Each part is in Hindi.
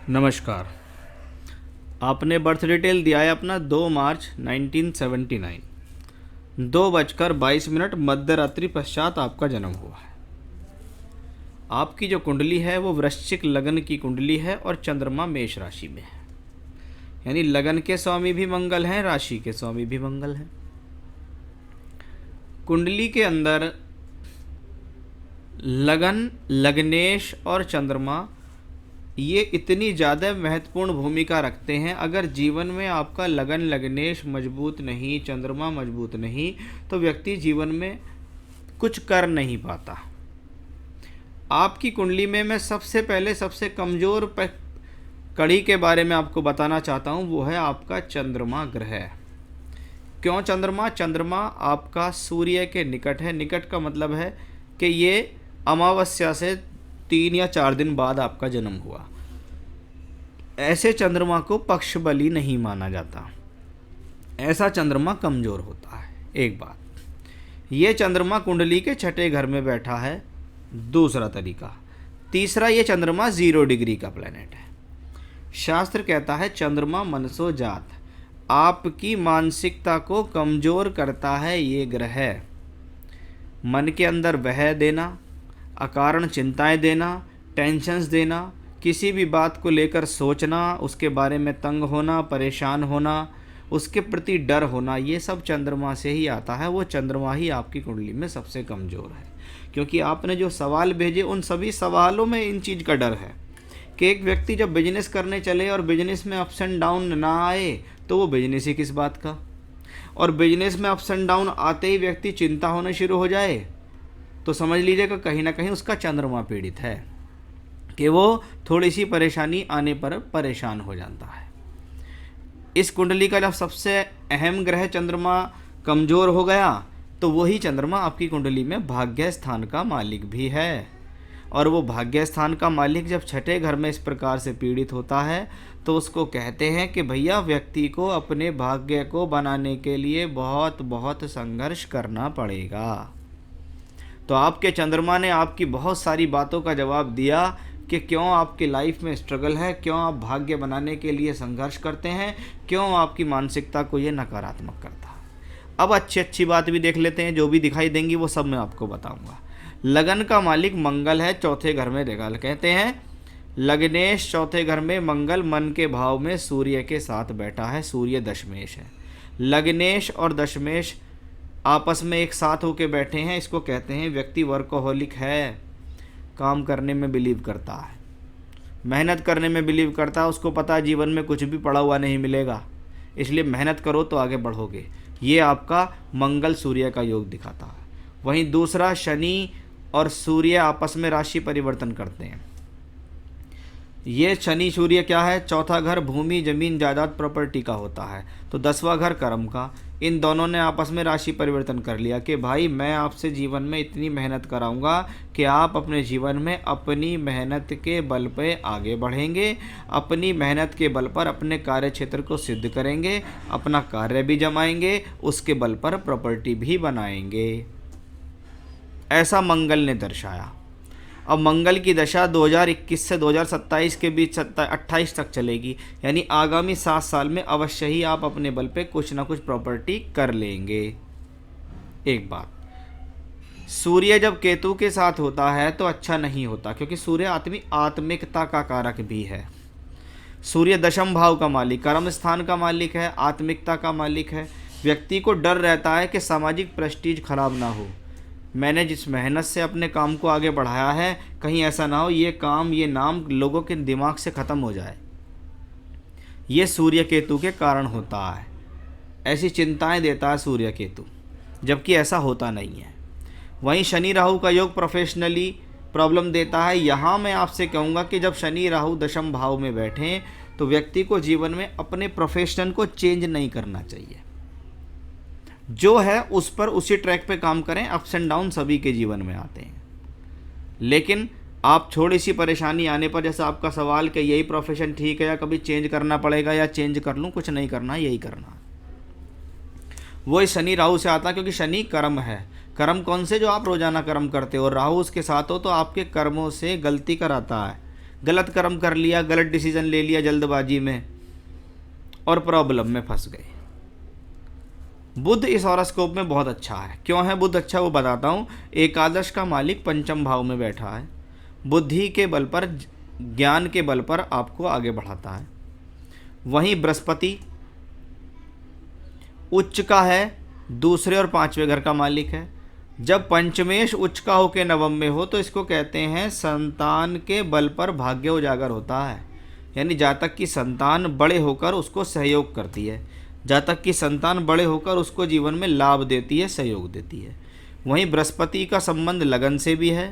नमस्कार। आपने बर्थ डिटेल दिया है अपना 2 मार्च 1979, 2:22 मध्य रात्रि पश्चात आपका जन्म हुआ है। आपकी जो कुंडली है वो वृश्चिक लगन की कुंडली है और चंद्रमा मेष राशि में है। यानी लगन के स्वामी भी मंगल हैं, राशि के स्वामी भी मंगल हैं। कुंडली के अंदर लगन, लग्नेश और चंद्रमा ये इतनी ज़्यादा महत्वपूर्ण भूमिका रखते हैं। अगर जीवन में आपका लगन, लग्नेश मजबूत नहीं, चंद्रमा मजबूत नहीं, तो व्यक्ति जीवन में कुछ कर नहीं पाता। आपकी कुंडली में मैं सबसे पहले सबसे कमज़ोर कड़ी के बारे में आपको बताना चाहता हूँ, वो है आपका चंद्रमा ग्रह। क्यों चंद्रमा? चंद्रमा आपका सूर्य के निकट है। निकट का मतलब है कि ये अमावस्या से 3 या 4 दिन बाद आपका जन्म हुआ। ऐसे चंद्रमा को पक्ष बली नहीं माना जाता, ऐसा चंद्रमा कमज़ोर होता है। एक बात, ये चंद्रमा कुंडली के छठे घर में बैठा है। दूसरा तरीका। तीसरा, ये चंद्रमा 0 डिग्री का प्लैनेट है। शास्त्र कहता है चंद्रमा मनसो जात, आपकी मानसिकता को कमज़ोर करता है ये ग्रह। मन के अंदर बह देना, अकारण चिंताएं देना, टेंशन्स देना, किसी भी बात को लेकर सोचना, उसके बारे में तंग होना, परेशान होना, उसके प्रति डर होना, ये सब चंद्रमा से ही आता है। वो चंद्रमा ही आपकी कुंडली में सबसे कमज़ोर है, क्योंकि आपने जो सवाल भेजे उन सभी सवालों में इन चीज़ का डर है कि एक व्यक्ति जब बिजनेस करने चले और बिजनेस में अप्स एंड डाउन ना आए तो वो बिजनेस ही किस बात का, और बिजनेस में अप्स एंड डाउन आते ही व्यक्ति चिंता होना शुरू हो जाए तो समझ लीजिएगा कहीं ना कहीं उसका चंद्रमा पीड़ित है, कि वो थोड़ी सी परेशानी आने पर परेशान हो जाता है। इस कुंडली का जब सबसे अहम ग्रह चंद्रमा कमज़ोर हो गया तो वही चंद्रमा आपकी कुंडली में भाग्य स्थान का मालिक भी है। और वो भाग्य स्थान का मालिक जब छठे घर में इस प्रकार से पीड़ित होता है तो उसको कहते हैं कि भैया व्यक्ति को अपने भाग्य को बनाने के लिए बहुत बहुत संघर्ष करना पड़ेगा। तो आपके चंद्रमा ने आपकी बहुत सारी बातों का जवाब दिया कि क्यों आपकी लाइफ में स्ट्रगल है, क्यों आप भाग्य बनाने के लिए संघर्ष करते हैं, क्यों आपकी मानसिकता को ये नकारात्मक करता है। अब अच्छी बात भी देख लेते हैं, जो भी दिखाई देंगी वो सब मैं आपको बताऊंगा। लगन का मालिक मंगल है, चौथे घर में रेगाल कहते हैं लग्नेश चौथे घर में मंगल मन के भाव में सूर्य के साथ बैठा है। सूर्य दशमेश है। लग्नेश और दशमेश आपस में एक साथ होके बैठे हैं। इसको कहते हैं व्यक्ति वर्कोहॉलिक है, काम करने में बिलीव करता है, मेहनत करने में बिलीव करता है। उसको पता है जीवन में कुछ भी पड़ा हुआ नहीं मिलेगा, इसलिए मेहनत करो तो आगे बढ़ोगे। ये आपका मंगल सूर्य का योग दिखाता है। वहीं दूसरा, शनि और सूर्य आपस में राशि परिवर्तन करते हैं। ये शनि सूर्य क्या है? चौथा घर भूमि, जमीन, जायदाद, प्रॉपर्टी का होता है, तो 10वां घर कर्म का। इन दोनों ने आपस में राशि परिवर्तन कर लिया कि भाई मैं आपसे जीवन में इतनी मेहनत कराऊंगा कि आप अपने जीवन में अपनी मेहनत के बल पे आगे बढ़ेंगे, अपनी मेहनत के बल पर अपने कार्य क्षेत्र को सिद्ध करेंगे, अपना कार्य भी जमाएंगे, उसके बल पर प्रॉपर्टी भी बनाएंगे। ऐसा मंगल ने दर्शाया। अब मंगल की दशा 2021 से 2027 के बीच 28 तक चलेगी, यानी आगामी 7 साल में अवश्य ही आप अपने बल पे कुछ ना कुछ प्रॉपर्टी कर लेंगे। एक बात, सूर्य जब केतु के साथ होता है तो अच्छा नहीं होता, क्योंकि सूर्य आत्मिकता का कारक भी है। सूर्य दशम भाव का मालिक, कर्म स्थान का मालिक है, आत्मिकता का मालिक है। व्यक्ति को डर रहता है कि सामाजिक प्रेस्टीज खराब ना हो, मैंने जिस मेहनत से अपने काम को आगे बढ़ाया है कहीं ऐसा ना हो ये काम, ये नाम लोगों के दिमाग से ख़त्म हो जाए। ये सूर्य केतु के कारण होता है। ऐसी चिंताएं देता है सूर्य केतु, जबकि ऐसा होता नहीं है। वहीं शनि राहु का योग प्रोफेशनली प्रॉब्लम देता है। यहाँ मैं आपसे कहूँगा कि जब शनि राहु दशम भाव में बैठें तो व्यक्ति को जीवन में अपने प्रोफेशन को चेंज नहीं करना चाहिए। जो है उस पर उसी ट्रैक पे काम करें। अप्स एंड डाउन सभी के जीवन में आते हैं, लेकिन आप थोड़ी सी परेशानी आने पर, जैसा आपका सवाल कि यही प्रोफेशन ठीक है या कभी चेंज करना पड़ेगा या चेंज कर लूँ, कुछ नहीं करना, यही करना। वो इस शनि राहु से आता है, क्योंकि शनि कर्म है। कर्म कौन से? जो आप रोजाना कर्म करते हो, और राहु उसके साथ हो तो आपके कर्मों से गलती कराता है। गलत कर्म कर लिया, गलत डिसीजन ले लिया जल्दबाजी में और प्रॉब्लम में फंस गए। बुध इस हॉरोस्कोप में बहुत अच्छा है। क्यों है बुध अच्छा वो बताता हूँ। एकादश का मालिक पंचम भाव में बैठा है, बुद्धि के बल पर, ज्ञान के बल पर आपको आगे बढ़ाता है। वहीं बृहस्पति उच्च का है, दूसरे और पांचवें घर का मालिक है। जब पंचमेश उच्च का होकर नवम में हो तो इसको कहते हैं संतान के बल पर भाग्य उजागर होता है। यानी जातक की संतान बड़े होकर उसको सहयोग करती है, जातक की संतान बड़े होकर उसको जीवन में लाभ देती है, सहयोग देती है। वहीं बृहस्पति का संबंध लगन से भी है,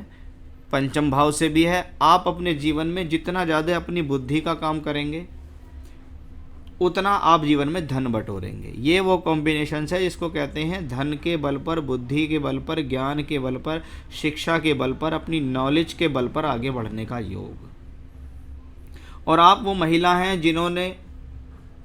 पंचम भाव से भी है। आप अपने जीवन में जितना ज़्यादा अपनी बुद्धि का काम करेंगे उतना आप जीवन में धन बटोरेंगे। ये वो कॉम्बिनेशन है जिसको कहते हैं धन के बल पर, बुद्धि के बल पर, ज्ञान के बल पर, शिक्षा के बल पर, अपनी नॉलेज के बल पर आगे बढ़ने का योग। और आप वो महिला हैं जिन्होंने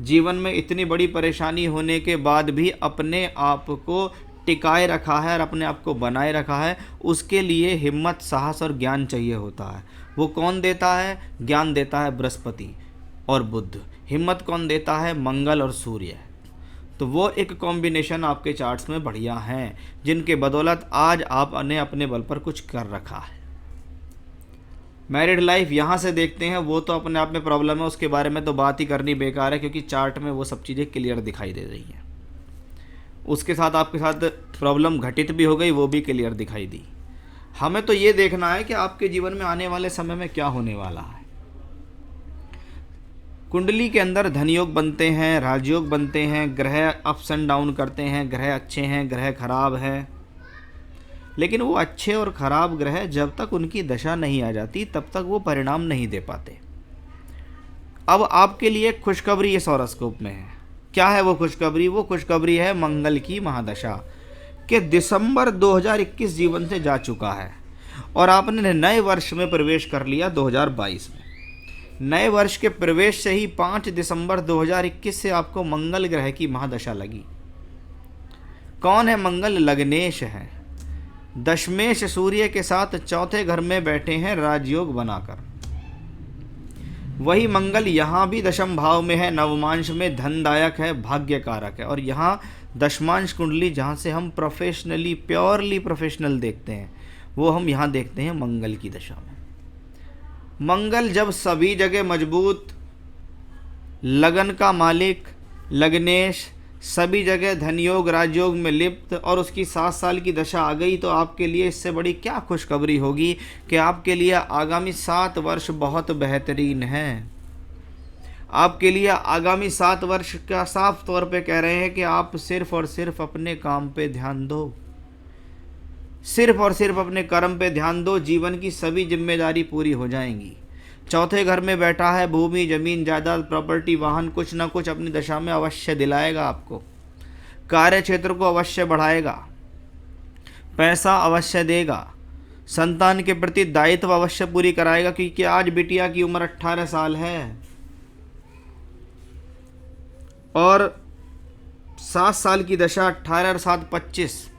जीवन में इतनी बड़ी परेशानी होने के बाद भी अपने आप को टिकाए रखा है और अपने आप को बनाए रखा है। उसके लिए हिम्मत, साहस और ज्ञान चाहिए होता है। वो कौन देता है? ज्ञान देता है बृहस्पति और बुध। हिम्मत कौन देता है? मंगल और सूर्य। तो वो एक कॉम्बिनेशन आपके चार्ट्स में बढ़िया हैं, जिनके बदौलत आज आपने अपने बल पर कुछ कर रखा है। मैरिड लाइफ यहाँ से देखते हैं, वो तो अपने आप में प्रॉब्लम है, उसके बारे में तो बात ही करनी बेकार है, क्योंकि चार्ट में वो सब चीज़ें क्लियर दिखाई दे रही हैं। उसके साथ आपके साथ प्रॉब्लम घटित भी हो गई, वो भी क्लियर दिखाई दी। हमें तो ये देखना है कि आपके जीवन में आने वाले समय में क्या होने वाला है। कुंडली के अंदर धनयोग बनते हैं, राजयोग बनते हैं, ग्रह अप्स एंड डाउन करते हैं, ग्रह अच्छे हैं, ग्रह खराब हैं। लेकिन वो अच्छे और ख़राब ग्रह जब तक उनकी दशा नहीं आ जाती तब तक वो परिणाम नहीं दे पाते। अब आपके लिए खुशखबरी इस हॉरोस्कोप में है। क्या है वो खुशखबरी? वो खुशखबरी है मंगल की महादशा कि दिसंबर 2021 जीवन से जा चुका है और आपने नए वर्ष में प्रवेश कर लिया 2022 में। नए वर्ष के प्रवेश से ही 5 दिसंबर 2021 से आपको मंगल ग्रह की महादशा लगी। कौन है मंगल? लग्नेश है। दशमेश सूर्य के साथ चौथे घर में बैठे हैं राजयोग बनाकर। वही मंगल यहाँ भी दशम भाव में है, नवमांश में, धनदायक है, भाग्यकारक है। और यहाँ दशमांश कुंडली जहाँ से हम प्रोफेशनली, प्योरली प्रोफेशनल देखते हैं, वो हम यहाँ देखते हैं मंगल की दशा में। मंगल जब सभी जगह मजबूत, लगन का मालिक, लग्नेश, सभी जगह धनयोग राजयोग में लिप्त और उसकी 7 साल की दशा आ गई, तो आपके लिए इससे बड़ी क्या खुशखबरी होगी कि आपके लिए आगामी 7 वर्ष बहुत बेहतरीन हैं। आपके लिए आगामी 7 वर्ष का साफ तौर पे कह रहे हैं कि आप सिर्फ और सिर्फ अपने काम पे ध्यान दो, सिर्फ और सिर्फ अपने कर्म पे ध्यान दो, जीवन की सभी जिम्मेदारी पूरी हो जाएंगी। चौथे घर में बैठा है, भूमि, जमीन, जायदाद, प्रॉपर्टी, वाहन कुछ ना कुछ अपनी दशा में अवश्य दिलाएगा आपको। कार्य क्षेत्र को अवश्य बढ़ाएगा, पैसा अवश्य देगा, संतान के प्रति दायित्व अवश्य पूरी कराएगा, क्योंकि आज बिटिया की उम्र 18 साल है और 7 साल की दशा, 18 और 7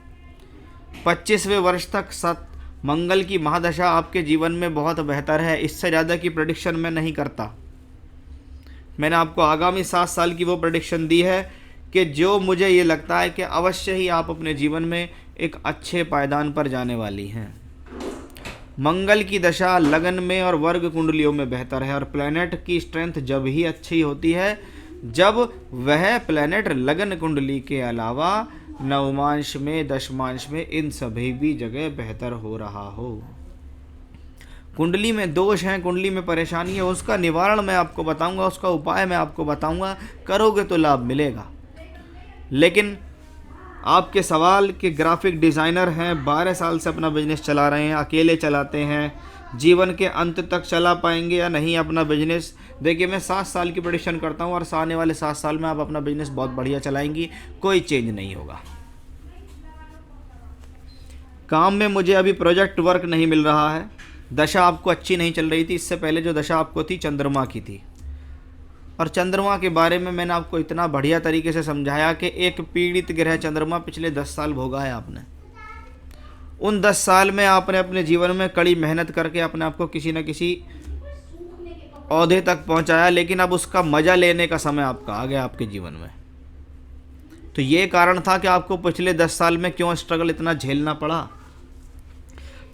25वें वर्ष तक मंगल की महादशा आपके जीवन में बहुत बेहतर है। इससे ज़्यादा की प्रेडिक्शन मैं नहीं करता। मैंने आपको आगामी 7 साल की वो प्रेडिक्शन दी है कि जो मुझे ये लगता है कि अवश्य ही आप अपने जीवन में एक अच्छे पायदान पर जाने वाली हैं। मंगल की दशा लगन में और वर्ग कुंडलियों में बेहतर है और प्लैनेट की स्ट्रेंथ जब ही अच्छी होती है जब वह प्लैनेट लगन कुंडली के अलावा नवमांश में, दशमांश में, इन सभी भी जगह बेहतर हो रहा हो। कुंडली में दोष हैं, कुंडली में परेशानी है, उसका निवारण मैं आपको बताऊंगा, उसका उपाय मैं आपको बताऊंगा, करोगे तो लाभ मिलेगा। लेकिन आपके सवाल के ग्राफिक डिज़ाइनर हैं, 12 साल से अपना बिजनेस चला रहे हैं, अकेले चलाते हैं, जीवन के अंत तक चला पाएंगे या नहीं अपना बिजनेस? देखिए, मैं 7 साल की प्रेडिक्शन करता हूँ और आने वाले 7 साल में आप अपना बिजनेस बहुत बढ़िया चलाएंगी, कोई चेंज नहीं होगा। काम में मुझे अभी प्रोजेक्ट वर्क नहीं मिल रहा है, दशा आपको अच्छी नहीं चल रही थी। इससे पहले जो दशा आपको थी चंद्रमा की थी, और चंद्रमा के बारे में मैंने आपको इतना बढ़िया तरीके से समझाया कि एक पीड़ित ग्रह चंद्रमा पिछले 10 साल भोगा है आपने। उन 10 साल में आपने अपने जीवन में कड़ी मेहनत करके अपने आप को किसी न किसी ओहदे तक पहुंचाया, लेकिन अब उसका मज़ा लेने का समय आपका आ गया आपके जीवन में। तो ये कारण था कि आपको पिछले 10 साल में क्यों स्ट्रगल इतना झेलना पड़ा,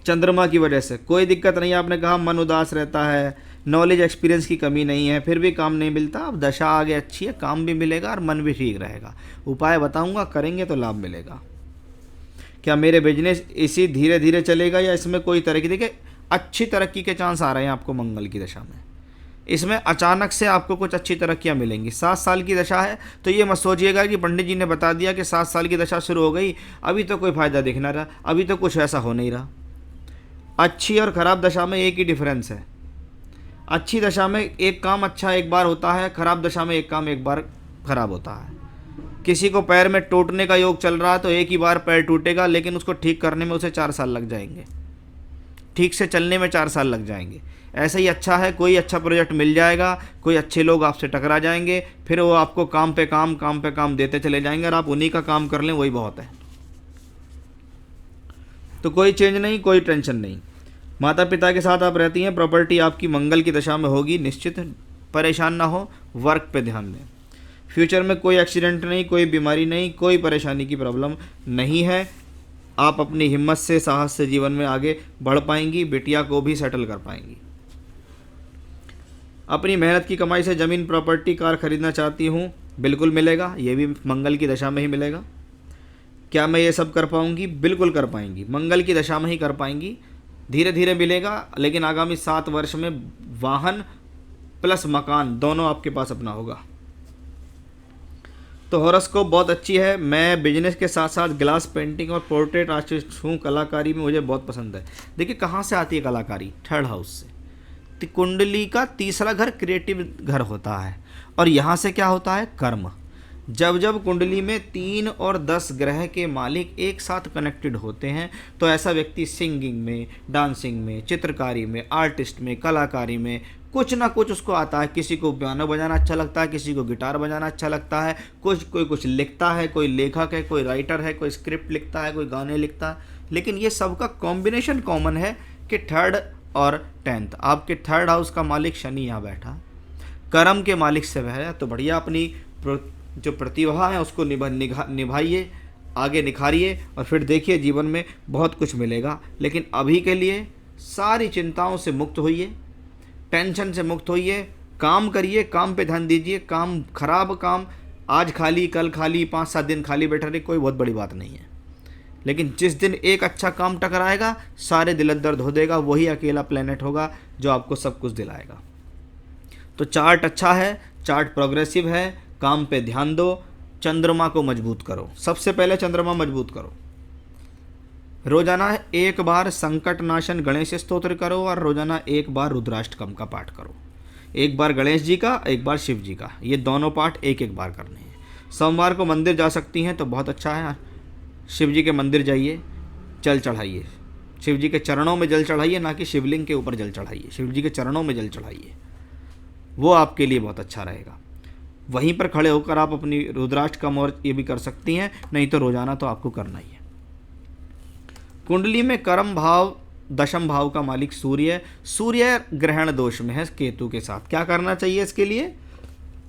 चंद्रमा की वजह से। कोई दिक्कत नहीं, आपने कहा मन उदास रहता है, नॉलेज एक्सपीरियंस की कमी नहीं है, फिर भी काम नहीं मिलता। अब दशा आगे अच्छी है, काम भी मिलेगा और मन भी ठीक रहेगा। उपाय बताऊंगा, करेंगे तो लाभ मिलेगा। क्या मेरे बिजनेस इसी धीरे धीरे चलेगा या इसमें कोई तरक्की? देखिए अच्छी तरक्की के चांस आ रहे हैं आपको मंगल की दशा में। इसमें अचानक से आपको कुछ अच्छी तरक्कियां मिलेंगी। 7 साल की दशा है, तो ये मत सोचिएगा कि पंडित जी ने बता दिया कि 7 साल की दशा शुरू हो गई, अभी तो कोई फ़ायदा दिख ना रहा, अभी तो कुछ ऐसा हो नहीं रहा। अच्छी और ख़राब दशा में एक ही डिफरेंस है। अच्छी दशा में एक काम अच्छा एक बार होता है, ख़राब दशा में एक काम एक बार ख़राब होता है। किसी को पैर में टूटने का योग चल रहा है तो एक ही बार पैर टूटेगा, लेकिन उसको ठीक करने में उसे 4 साल लग जाएंगे, ठीक से चलने में 4 साल लग जाएंगे। ऐसा ही अच्छा है, कोई अच्छा प्रोजेक्ट मिल जाएगा, कोई अच्छे लोग आपसे टकरा जाएंगे, फिर वो आपको काम पे काम देते चले जाएंगे और आप उन्हीं का काम कर लें, वही बहुत है। तो कोई चेंज नहीं, कोई टेंशन नहीं। माता पिता के साथ आप रहती हैं, प्रॉपर्टी आपकी मंगल की दशा में होगी निश्चित, परेशान ना हो, वर्क पे ध्यान दें। फ्यूचर में कोई एक्सीडेंट नहीं, कोई बीमारी नहीं, कोई परेशानी की प्रॉब्लम नहीं है। आप अपनी हिम्मत से, साहस से जीवन में आगे बढ़ पाएंगी, बिटिया को भी सेटल कर पाएंगी। अपनी मेहनत की कमाई से ज़मीन, प्रॉपर्टी, कार खरीदना चाहती हूँ, बिल्कुल मिलेगा, ये भी मंगल की दशा में ही मिलेगा। क्या मैं ये सब कर पाऊँगी? बिल्कुल कर पाएंगी, मंगल की दशा में ही कर पाएंगी। धीरे धीरे मिलेगा, लेकिन आगामी 7 वर्ष में वाहन प्लस मकान दोनों आपके पास अपना होगा। तो हॉरोस्कोप बहुत अच्छी है। मैं बिजनेस के साथ साथ ग्लास पेंटिंग और पोर्ट्रेट आर्टिस्ट हूँ, कलाकारी में मुझे बहुत पसंद है। देखिए कहाँ से आती है कलाकारी? 3rd हाउस से। तो कुंडली का तीसरा घर क्रिएटिव घर होता है, और यहाँ से क्या होता है? कर्म। जब जब कुंडली में 3 और 10 ग्रह के मालिक एक साथ कनेक्टेड होते हैं, तो ऐसा व्यक्ति सिंगिंग में, डांसिंग में, चित्रकारी में, आर्टिस्ट में, कलाकारी में कुछ ना कुछ उसको आता है। किसी को पियानो बजाना अच्छा लगता है, किसी को गिटार बजाना अच्छा लगता है, कोई कुछ लिखता है, कोई लेखक है, कोई राइटर है, कोई स्क्रिप्ट लिखता है, कोई गाने लिखता है। लेकिन ये सबका कॉम्बिनेशन कॉमन है कि 3rd और 10th। आपके 3rd हाउस का मालिक शनि यहाँ बैठा, कर्म के मालिक से वह है। तो बढ़िया अपनी जो प्रतिभा है उसको निभाइए, आगे निखारिए, और फिर देखिए जीवन में बहुत कुछ मिलेगा। लेकिन अभी के लिए सारी चिंताओं से मुक्त होइए, टेंशन से मुक्त होइए, काम करिए, काम पे ध्यान दीजिए। काम खराब काम आज खाली, कल खाली, 5-7 दिन खाली बैठा रहे, कोई बहुत बड़ी बात नहीं है। लेकिन जिस दिन एक अच्छा काम टकराएगा, सारे दिल दर्द हो देगा, वही अकेला प्लेनेट होगा जो आपको सब कुछ दिलाएगा। तो चार्ट अच्छा है, चार्ट प्रोग्रेसिव है, काम पे ध्यान दो, चंद्रमा को मजबूत करो। सबसे पहले चंद्रमा मजबूत करो। रोजाना 1 बार संकट नाशन गणेश स्तोत्र करो, और रोजाना 1 बार रुद्राष्टकम का पाठ करो। 1 बार गणेश जी का, 1 बार शिव जी का, ये दोनों पाठ एक बार करने हैं। सोमवार को मंदिर जा सकती हैं तो बहुत अच्छा है, शिव जी के मंदिर जाइए, जल चढ़ाइए, शिव जी के चरणों में जल चढ़ाइए, ना कि शिवलिंग के ऊपर जल चढ़ाइए, शिव जी के चरणों में जल चढ़ाइए, वो आपके लिए बहुत अच्छा रहेगा। वहीं पर खड़े होकर आप अपनी रुद्राष्टकम और ये भी कर सकती हैं, नहीं तो रोजाना तो आपको करना ही है। कुंडली में कर्म भाव, दशम भाव का मालिक सूर्य ग्रहण दोष में है केतु के साथ। क्या करना चाहिए इसके लिए?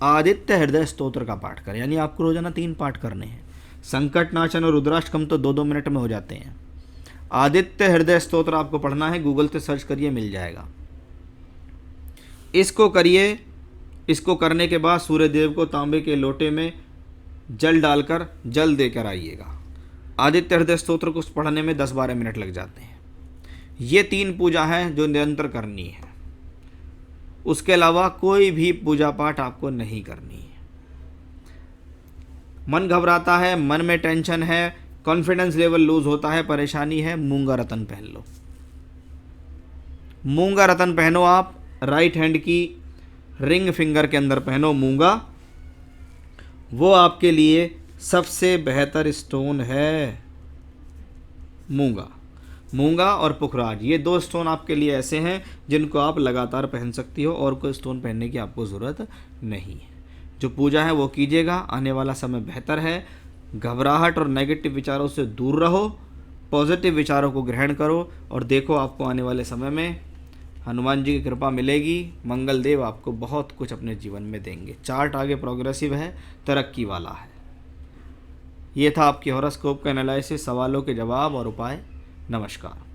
आदित्य हृदय स्तोत्र का पाठ करें, यानी आपको रोजाना 3 पाठ करने हैं। संकट नाशन और रुद्राष्टकम तो 2-2 मिनट में हो जाते हैं। आदित्य हृदय स्तोत्र आपको पढ़ना है, गूगल से सर्च करिए, मिल जाएगा। इसको करिए। इसको करने के बाद सूर्य देव को तांबे के लोटे में जल डालकर जल देकर आइएगा। आदित्य हृदय स्तोत्र को पढ़ने में 10-12 मिनट लग जाते हैं। ये 3 पूजा हैं जो निरंतर करनी है। उसके अलावा कोई भी पूजा पाठ आपको नहीं करनी है। मन घबराता है, मन में टेंशन है, कॉन्फिडेंस लेवल लूज होता है, परेशानी है, मूंगा रतन पहन लो। मूंगा रतन पहनो आप, राइट हैंड की रिंग फिंगर के अंदर पहनो मूंगा, वो आपके लिए सबसे बेहतर स्टोन है। मूंगा और पुखराज, ये 2 स्टोन आपके लिए ऐसे हैं जिनको आप लगातार पहन सकती हो, और कोई स्टोन पहनने की आपको ज़रूरत नहीं है। जो पूजा है वो कीजिएगा, आने वाला समय बेहतर है। घबराहट और नेगेटिव विचारों से दूर रहो, पॉजिटिव विचारों को ग्रहण करो, और देखो आपको आने वाले समय में हनुमान जी की कृपा मिलेगी, मंगल देव आपको बहुत कुछ अपने जीवन में देंगे। चार्ट आगे प्रोग्रेसिव है, तरक्की वाला है। ये था आपकी हॉरोस्कोप का एनालिसिस, सवालों के जवाब और उपाय। नमस्कार।